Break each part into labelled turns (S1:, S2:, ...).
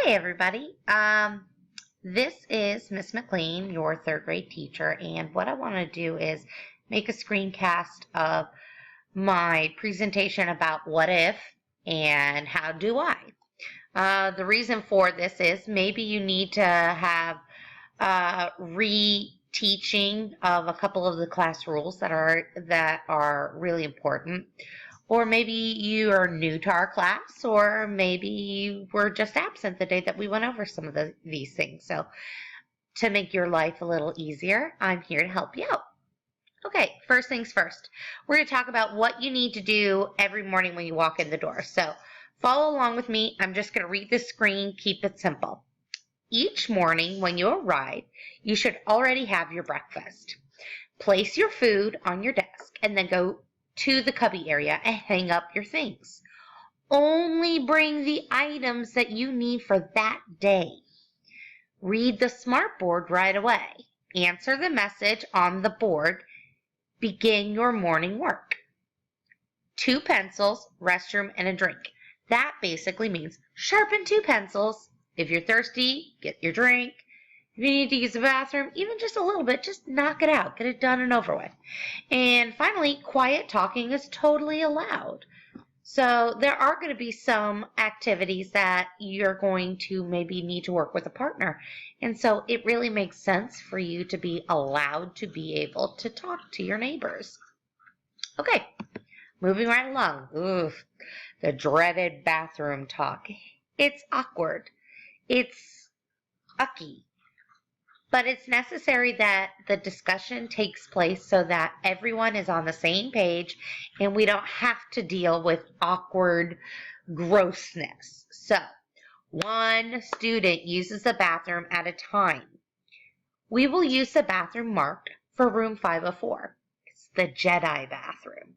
S1: Hi, everybody. This is Miss McLean, your third grade teacher, and what I want to do is make a screencast of my presentation about what if and how do I. The reason for this is maybe you need to have reteaching of a couple of the class rules that are really important. Or maybe you are new to our class, or maybe you were just absent the day that we went over some of these things. So to make your life a little easier, I'm here to help you out. Okay, first things first. We're going to talk about what you need to do every morning when you walk in the door. So follow along with me. I'm just going to read the screen. Keep it simple. Each morning when you arrive, you should already have your breakfast. Place your food on your desk and then go to the cubby area and hang up your things. Only bring the items that you need for that day. Read the Smartboard right away. Answer the message on the board. Begin your morning work. 2 pencils, restroom, and a drink. That basically means sharpen 2 pencils. If you're thirsty, get your drink. If you need to use the bathroom, even just a little bit, just knock it out. Get it done and over with. And finally, quiet talking is totally allowed. So there are going to be some activities that you're going to maybe need to work with a partner. And so it really makes sense for you to be allowed to be able to talk to your neighbors. Okay, moving right along. Oof, the dreaded bathroom talk. It's awkward. It's ucky. But it's necessary that the discussion takes place so that everyone is on the same page and we don't have to deal with awkward grossness. So, one student uses the bathroom at a time. We will use the bathroom marked for room 504. It's the Jedi bathroom.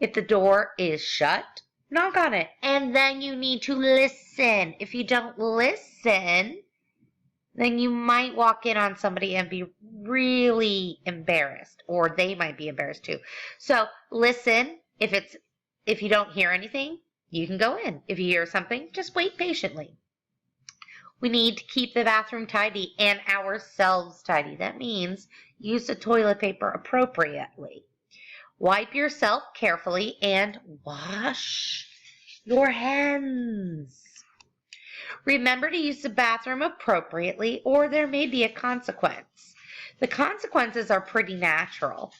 S1: If the door is shut, knock on it. And then you need to listen. If you don't listen, then you might walk in on somebody and be really embarrassed, or they might be embarrassed too. So listen. If you don't hear anything, you can go in. If you hear something, just wait patiently. We need to keep the bathroom tidy and ourselves tidy. That means use the toilet paper appropriately. Wipe yourself carefully and wash your hands. Remember to use the bathroom appropriately or there may be a consequence. The consequences are pretty natural.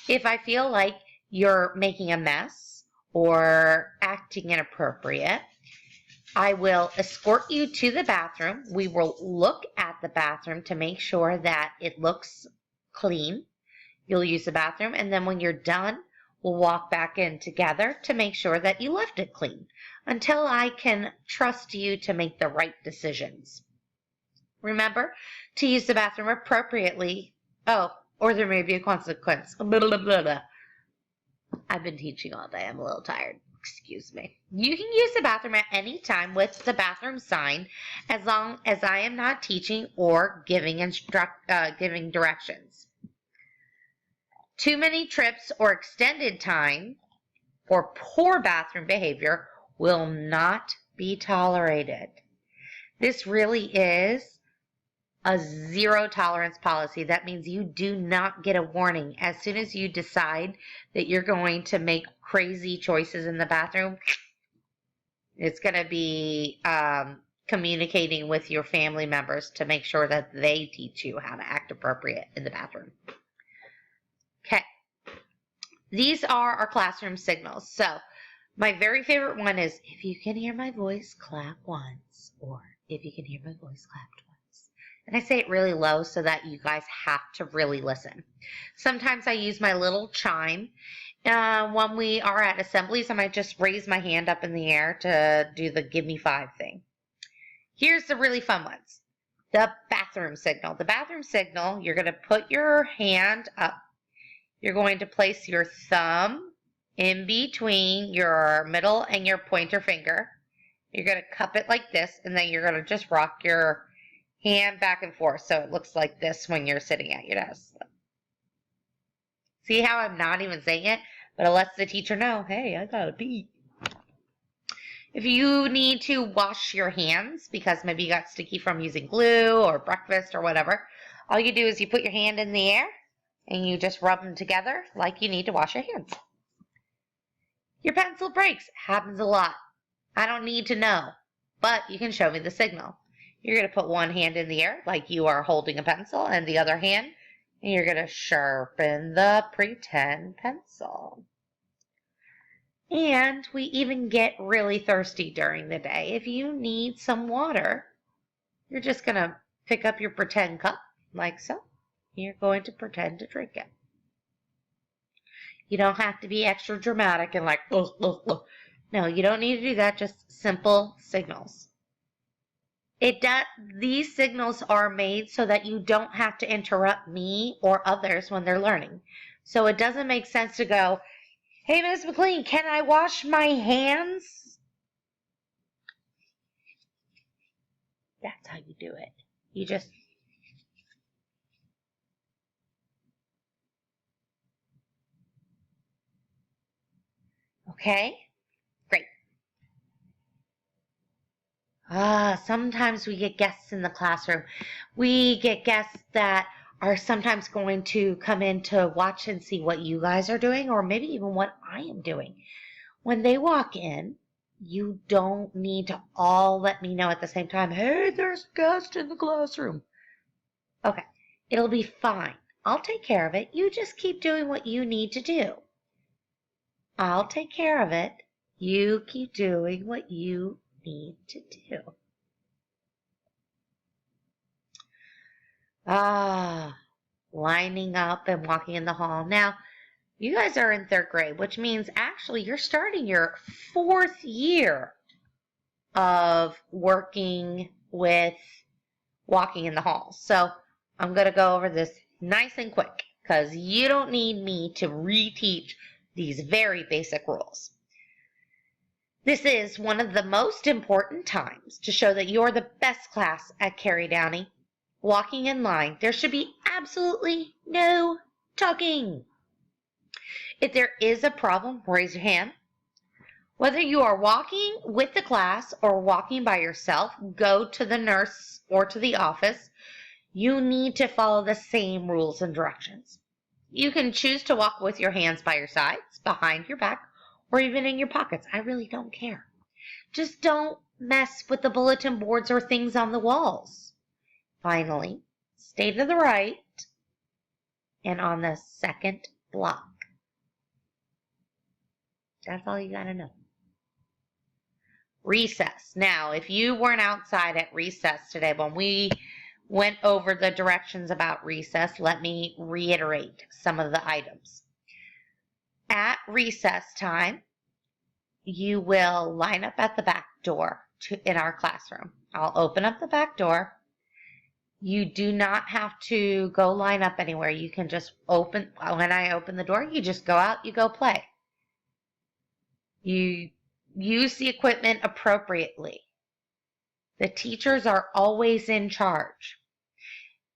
S1: If I feel like you're making a mess or acting inappropriate, I will escort you to the bathroom. We will look at the bathroom to make sure that it looks clean. You'll use the bathroom, and then when you're done, we'll walk back in together to make sure that you left it clean until I can trust you to make the right decisions. Remember to use the bathroom appropriately. Oh, or there may be a consequence. Blah, blah, blah, blah. I've been teaching all day. I'm a little tired. Excuse me. You can use the bathroom at any time with the bathroom sign as long as I am not teaching or giving directions. Too many trips or extended time or poor bathroom behavior will not be tolerated. This really is a zero tolerance policy. That means you do not get a warning. As soon as you decide that you're going to make crazy choices in the bathroom, it's going to be communicating with your family members to make sure that they teach you how to act appropriate in the bathroom. Okay. These are our classroom signals. So my very favorite one is, if you can hear my voice, clap once. Or if you can hear my voice, clap twice. And I say it really low so that you guys have to really listen. Sometimes I use my little chime. When we are at assemblies, I might just raise my hand up in the air to do the give me 5 thing. Here's the really fun ones. The bathroom signal. The bathroom signal, you're going to put your hand up. You're going to place your thumb in between your middle and your pointer finger. You're going to cup it like this, and then you're going to just rock your hand back and forth so it looks like this when you're sitting at your desk. See how I'm not even saying it, but it lets the teacher know, hey, I got to pee. If you need to wash your hands because maybe you got sticky from using glue or breakfast or whatever, all you do is you put your hand in the air and you just rub them together like you need to wash your hands. Your pencil breaks. Happens a lot. I don't need to know, but you can show me the signal. You're going to put one hand in the air like you are holding a pencil and the other hand, and you're going to sharpen the pretend pencil. And we even get really thirsty during the day. If you need some water, you're just going to pick up your pretend cup like so. You're going to pretend to drink it. You don't have to be extra dramatic and like, oh, oh, oh. No, you don't need to do that. Just simple signals. These signals are made so that you don't have to interrupt me or others when they're learning. So it doesn't make sense to go, hey, Ms. McLean, can I wash my hands? That's how you do it. You just... Okay, great. Sometimes we get guests in the classroom. We get guests that are sometimes going to come in to watch and see what you guys are doing, or maybe even what I am doing. When they walk in, you don't need to all let me know at the same time, hey, there's a guest in the classroom. Okay, it'll be fine. I'll take care of it. You just keep doing what you need to do. I'll take care of it. You keep doing what you need to do. Lining up and walking in the hall. Now, you guys are in 3rd grade, which means actually you're starting your 4th year of working with walking in the halls. So I'm going to go over this nice and quick because you don't need me to reteach these very basic rules. This is one of the most important times to show that you're the best class at Carey Downey. Walking in line, there should be absolutely no talking. If there is a problem, raise your hand. Whether you are walking with the class or walking by yourself, go to the nurse or to the office. You need to follow the same rules and directions. You can choose to walk with your hands by your sides, behind your back, or even in your pockets. I really don't care. Just don't mess with the bulletin boards or things on the walls. Finally, stay to the right and on the 2nd block. That's all you gotta know. Recess. Now, if you weren't outside at recess today, when we went over the directions about recess, let me reiterate some of the items. At recess time, you will line up at the back door in our classroom. I'll open up the back door. You do not have to go line up anywhere. You can just when I open the door, you just go out, you go play. You use the equipment appropriately. The teachers are always in charge.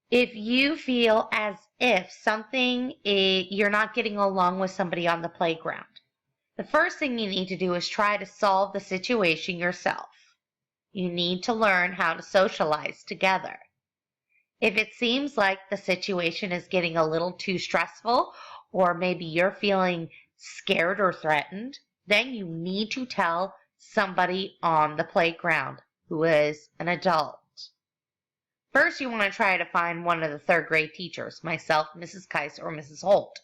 S1: If you feel as if you're not getting along with somebody on the playground, the first thing you need to do is try to solve the situation yourself. You need to learn how to socialize together. If it seems like the situation is getting a little too stressful, or maybe you're feeling scared or threatened, then you need to tell somebody on the playground who is an adult. First, you want to try to find one of the 3rd grade teachers, myself, Mrs. Keiss, or Mrs. Holt.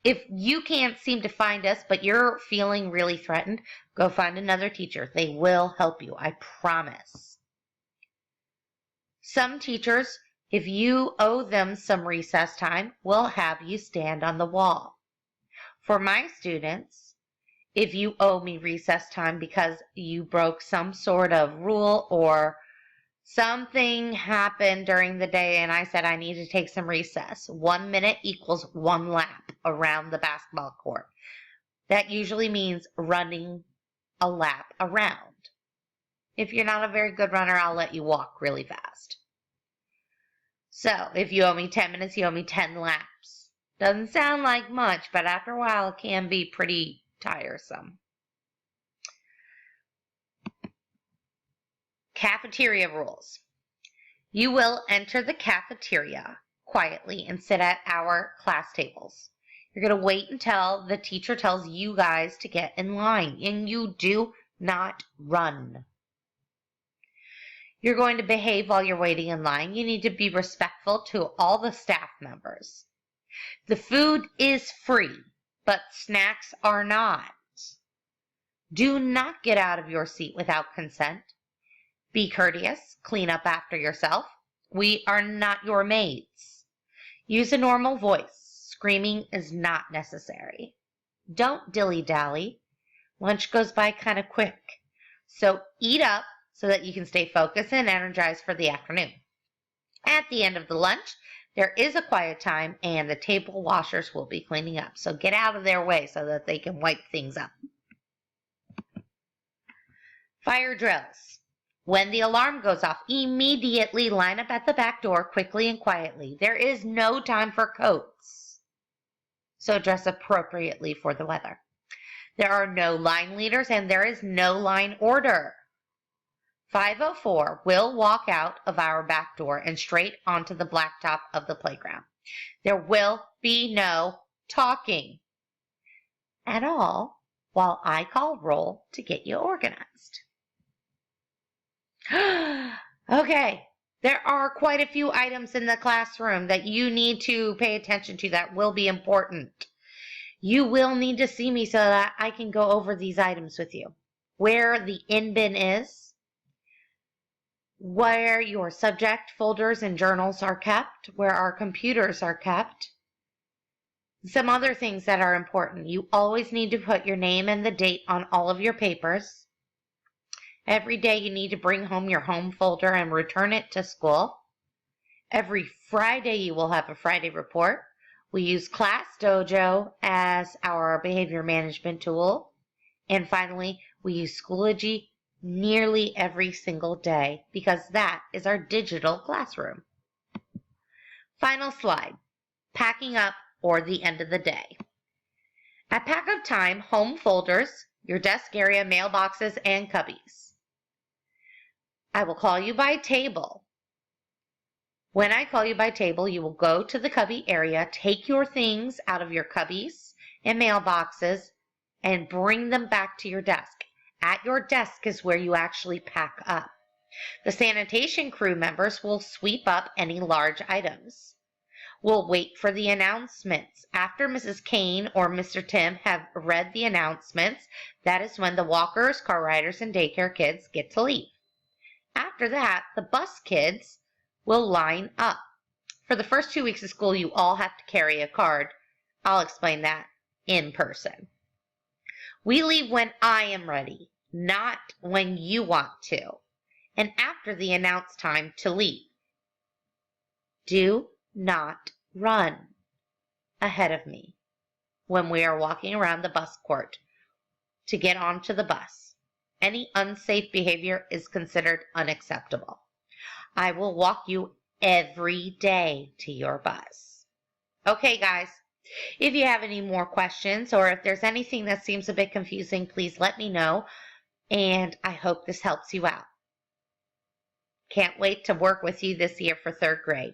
S1: If you can't seem to find us, but you're feeling really threatened, go find another teacher. They will help you, I promise. Some teachers, if you owe them some recess time, will have you stand on the wall. For my students, if you owe me recess time because you broke some sort of rule or something happened during the day and I said I need to take some recess, 1 minute equals 1 lap around the basketball court. That usually means running a lap around. If you're not a very good runner, I'll let you walk really fast. So if you owe me 10 minutes, you owe me 10 laps. Doesn't sound like much, but after a while it can be pretty tiresome. Cafeteria rules. You will enter the cafeteria quietly and sit at our class tables. You're going to wait until the teacher tells you guys to get in line, and you do not run. You're going to behave while you're waiting in line. You need to be respectful to all the staff members. The food is free, but snacks are not. Do not get out of your seat without consent. Be courteous. Clean up after yourself. We are not your maids. Use a normal voice. Screaming is not necessary. Don't dilly-dally. Lunch goes by kind of quick. So eat up so that you can stay focused and energized for the afternoon. At the end of the lunch, there is a quiet time and the table washers will be cleaning up. So get out of their way so that they can wipe things up. Fire drills. When the alarm goes off, immediately line up at the back door quickly and quietly. There is no time for coats, so dress appropriately for the weather. There are no line leaders and there is no line order. 504 will walk out of our back door and straight onto the blacktop of the playground. There will be no talking at all while I call roll to get you organized. Okay, there are quite a few items in the classroom that you need to pay attention to that will be important. You will need to see me so that I can go over these items with you. Where the in bin is, where your subject folders and journals are kept, where our computers are kept. Some other things that are important. You always need to put your name and the date on all of your papers. Every day you need to bring home your home folder and return it to school. Every Friday you will have a Friday report. We use Class Dojo as our behavior management tool. And finally, we use Schoology nearly every single day because that is our digital classroom. Final slide, packing up or the end of the day. At pack up time, home folders, your desk area, mailboxes, and cubbies. I will call you by table. When I call you by table, you will go to the cubby area, take your things out of your cubbies and mailboxes, and bring them back to your desk. At your desk is where you actually pack up. The sanitation crew members will sweep up any large items. We'll wait for the announcements. After Mrs. Kane or Mr. Tim have read the announcements, that is when the walkers, car riders, and daycare kids get to leave. After that, the bus kids will line up. For the first 2 weeks of school, you all have to carry a card. I'll explain that in person. We leave when I am ready, not when you want to, and after the announced time to leave. Do not run ahead of me when we are walking around the bus court to get onto the bus. Any unsafe behavior is considered unacceptable. I will walk you every day to your bus. Okay, guys, if you have any more questions or if there's anything that seems a bit confusing, please let me know, and I hope this helps you out. Can't wait to work with you this year for 3rd grade.